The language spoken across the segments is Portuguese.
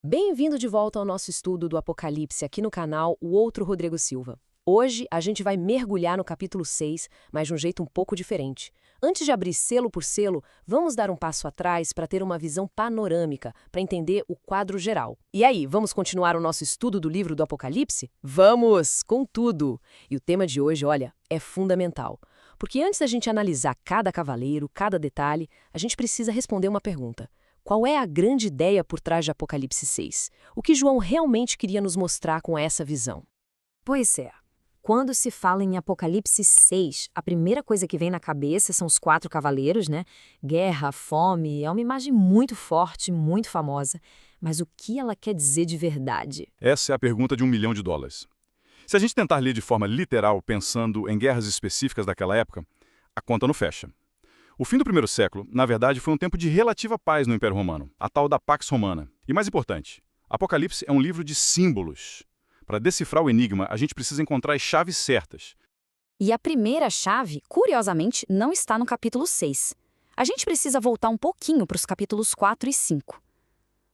Bem-vindo de volta ao nosso estudo do Apocalipse aqui no canal O Outro Rodrigo Silva. Hoje a gente vai mergulhar no capítulo 6, mas de um jeito um pouco diferente. Antes de abrir selo por selo, vamos dar um passo atrás para ter uma visão panorâmica, para entender o quadro geral. E aí, vamos continuar o nosso estudo do livro do Apocalipse? Vamos, com tudo! E o tema de hoje, olha, é fundamental. Porque antes da gente analisar cada cavaleiro, cada detalhe, a gente precisa responder uma pergunta. Qual é a grande ideia por trás de Apocalipse 6? O que João realmente queria nos mostrar com essa visão? Pois é. Quando se fala em Apocalipse 6, a primeira coisa que vem na cabeça são os 4 cavaleiros, né? Guerra, fome, é uma imagem muito forte, muito famosa. Mas o que ela quer dizer de verdade? Essa é a pergunta de US$ 1 milhão. Se a gente tentar ler de forma literal, pensando em guerras específicas daquela época, a conta não fecha. O fim do primeiro século, na verdade, foi um tempo de relativa paz no Império Romano, a tal da Pax Romana. E mais importante, Apocalipse é um livro de símbolos. Para decifrar o enigma, a gente precisa encontrar as chaves certas. E a primeira chave, curiosamente, não está no capítulo 6. A gente precisa voltar um pouquinho para os capítulos 4 e 5.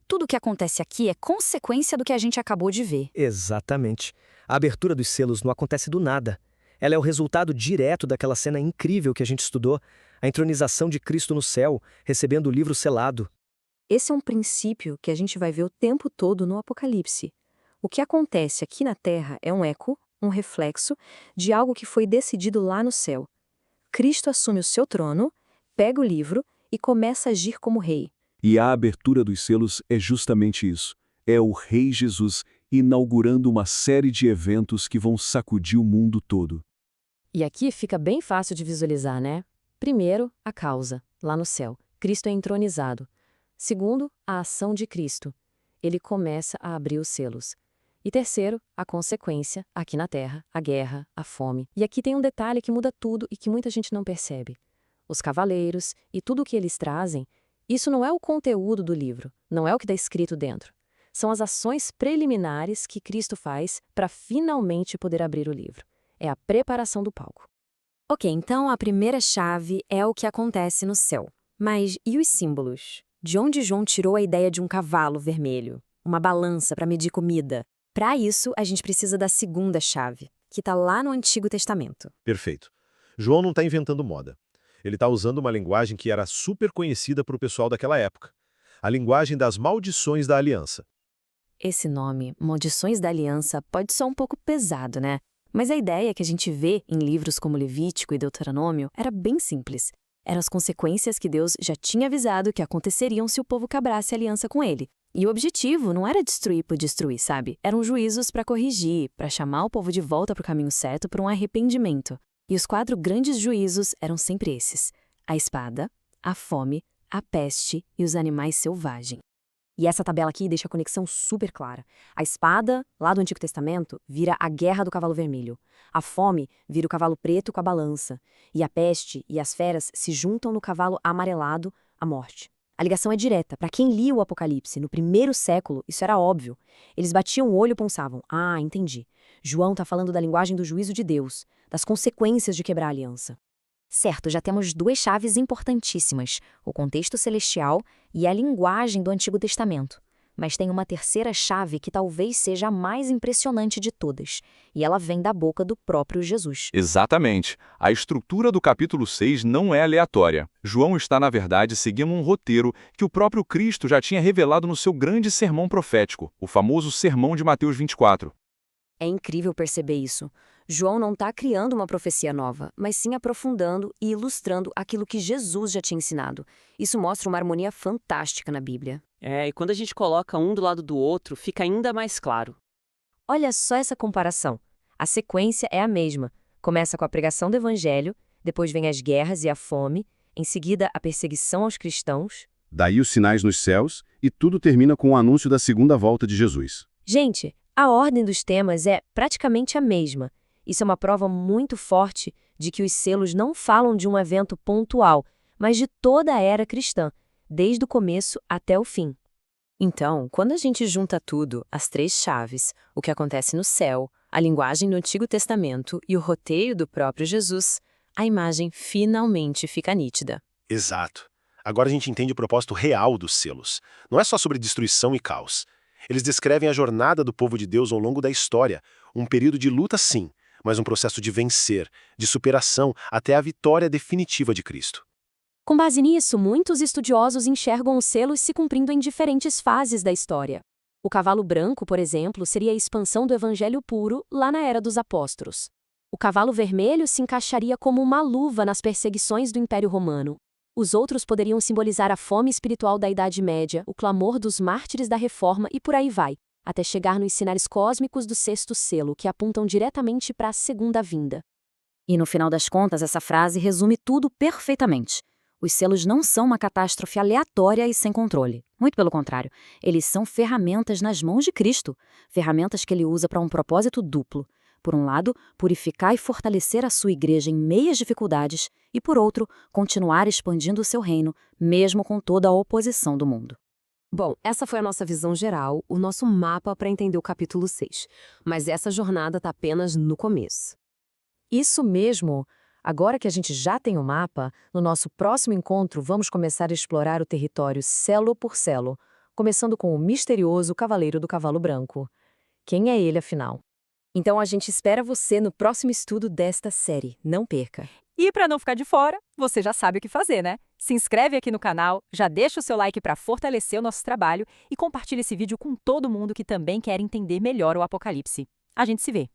Tudo o que acontece aqui é consequência do que a gente acabou de ver. Exatamente. A abertura dos selos não acontece do nada. Ela é o resultado direto daquela cena incrível que a gente estudou, a entronização de Cristo no céu, recebendo o livro selado. Esse é um princípio que a gente vai ver o tempo todo no Apocalipse. O que acontece aqui na Terra é um eco, um reflexo, de algo que foi decidido lá no céu. Cristo assume o seu trono, pega o livro e começa a agir como rei. E a abertura dos selos é justamente isso. É o Rei Jesus inaugurando uma série de eventos que vão sacudir o mundo todo. E aqui fica bem fácil de visualizar, né? Primeiro, a causa, lá no céu. Cristo é entronizado. Segundo, a ação de Cristo. Ele começa a abrir os selos. E terceiro, a consequência, aqui na Terra, a guerra, a fome. E aqui tem um detalhe que muda tudo e que muita gente não percebe. Os cavaleiros e tudo o que eles trazem, isso não é o conteúdo do livro, não é o que está escrito dentro. São as ações preliminares que Cristo faz para finalmente poder abrir o livro. É a preparação do palco. Ok, então a primeira chave é o que acontece no céu. Mas e os símbolos? De onde João tirou a ideia de um cavalo vermelho? Uma balança para medir comida? Para isso, a gente precisa da segunda chave, que está lá no Antigo Testamento. Perfeito. João não está inventando moda. Ele está usando uma linguagem que era super conhecida para o pessoal daquela época. A linguagem das maldições da aliança. Esse nome, Maldições da Aliança, pode soar um pouco pesado, né? Mas a ideia que a gente vê em livros como Levítico e Deuteronômio era bem simples. Eram as consequências que Deus já tinha avisado que aconteceriam se o povo quebrasse a aliança com ele. E o objetivo não era destruir por destruir, sabe? Eram juízos para corrigir, para chamar o povo de volta para o caminho certo, para um arrependimento. E os 4 grandes juízos eram sempre esses: a espada, a fome, a peste e os animais selvagens. E essa tabela aqui deixa a conexão super clara. A espada, lá do Antigo Testamento, vira a guerra do cavalo vermelho. A fome vira o cavalo preto com a balança. E a peste e as feras se juntam no cavalo amarelado, a morte. A ligação é direta. Para quem lia o Apocalipse no primeiro século, isso era óbvio. Eles batiam o olho e pensavam: ah, entendi. João está falando da linguagem do juízo de Deus, das consequências de quebrar a aliança. Certo, já temos 2 chaves importantíssimas, o contexto celestial e a linguagem do Antigo Testamento. Mas tem uma terceira chave que talvez seja a mais impressionante de todas, e ela vem da boca do próprio Jesus. Exatamente. A estrutura do capítulo 6 não é aleatória. João está, na verdade, seguindo um roteiro que o próprio Cristo já tinha revelado no seu grande sermão profético, o famoso Sermão de Mateus 24. É incrível perceber isso. João não está criando uma profecia nova, mas sim aprofundando e ilustrando aquilo que Jesus já tinha ensinado. Isso mostra uma harmonia fantástica na Bíblia. E quando a gente coloca um do lado do outro, fica ainda mais claro. Olha só essa comparação. A sequência é a mesma. Começa com a pregação do evangelho, depois vem as guerras e a fome, em seguida a perseguição aos cristãos. Daí os sinais nos céus e tudo termina com o anúncio da segunda volta de Jesus. Gente, a ordem dos temas é praticamente a mesma. Isso é uma prova muito forte de que os selos não falam de um evento pontual, mas de toda a era cristã, desde o começo até o fim. Então, quando a gente junta tudo, as 3 chaves, o que acontece no céu, a linguagem do Antigo Testamento e o roteiro do próprio Jesus, a imagem finalmente fica nítida. Exato. Agora a gente entende o propósito real dos selos. Não é só sobre destruição e caos. Eles descrevem a jornada do povo de Deus ao longo da história, um período de luta sim, mas um processo de vencer, de superação até a vitória definitiva de Cristo. Com base nisso, muitos estudiosos enxergam os selos se cumprindo em diferentes fases da história. O cavalo branco, por exemplo, seria a expansão do evangelho puro lá na Era dos Apóstolos. O cavalo vermelho se encaixaria como uma luva nas perseguições do Império Romano. Os outros poderiam simbolizar a fome espiritual da Idade Média, o clamor dos mártires da Reforma e por aí vai, até chegar nos sinais cósmicos do sexto selo, que apontam diretamente para a segunda vinda. E no final das contas, essa frase resume tudo perfeitamente. Os selos não são uma catástrofe aleatória e sem controle. Muito pelo contrário, eles são ferramentas nas mãos de Cristo, ferramentas que ele usa para um propósito duplo. Por um lado, purificar e fortalecer a sua igreja em meias dificuldades, e por outro, continuar expandindo o seu reino, mesmo com toda a oposição do mundo. Bom, essa foi a nossa visão geral, o nosso mapa para entender o capítulo 6. Mas essa jornada está apenas no começo. Isso mesmo! Agora que a gente já tem o mapa, no nosso próximo encontro vamos começar a explorar o território selo por selo, começando com o misterioso Cavaleiro do Cavalo Branco. Quem é ele, afinal? Então a gente espera você no próximo estudo desta série. Não perca! E para não ficar de fora, você já sabe o que fazer, né? Se inscreve aqui no canal, já deixa o seu like para fortalecer o nosso trabalho e compartilha esse vídeo com todo mundo que também quer entender melhor o Apocalipse. A gente se vê!